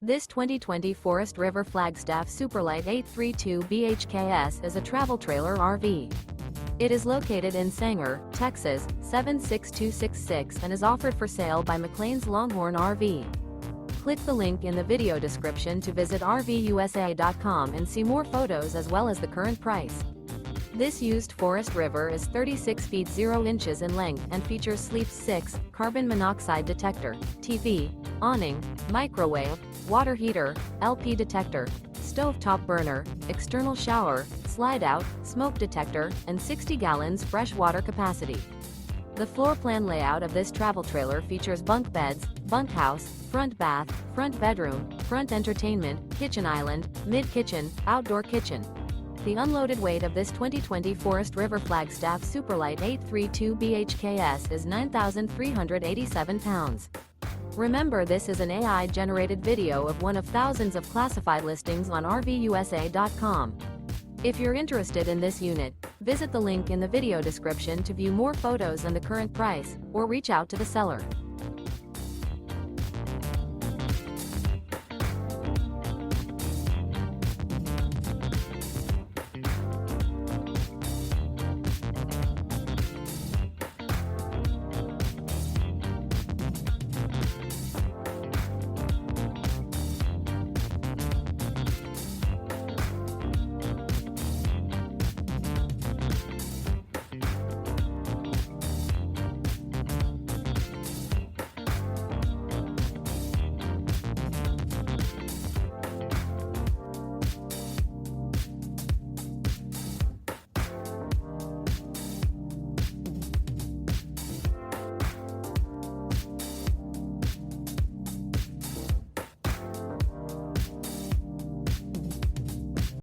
This 2020 Forest River Flagstaff SUPERLITE 832 BHKS is a travel trailer RV. It is located in Sanger, Texas, 76266 and is offered for sale by McClain's Longhorn RV. Click the link in the video description to visit RVUSA.com and see more photos as well as the current price. This used Forest River is 36 feet 0 inches in length and features Sleep 6, carbon monoxide detector, TV, awning, microwave, water heater, LP detector, stovetop burner, external shower, slide-out, smoke detector, and 60 gallons fresh water capacity. The floor plan layout of this travel trailer features bunk beds, bunkhouse, front bath, front bedroom, front entertainment, kitchen island, mid-kitchen, outdoor kitchen. The unloaded weight of this 2020 Forest River Flagstaff SUPERLITE 832 BHKS is 9,387 pounds. Remember, this is an AI-generated video of one of thousands of classified listings on RVUSA.com. If you're interested in this unit, visit the link in the video description to view more photos and the current price, or reach out to the seller.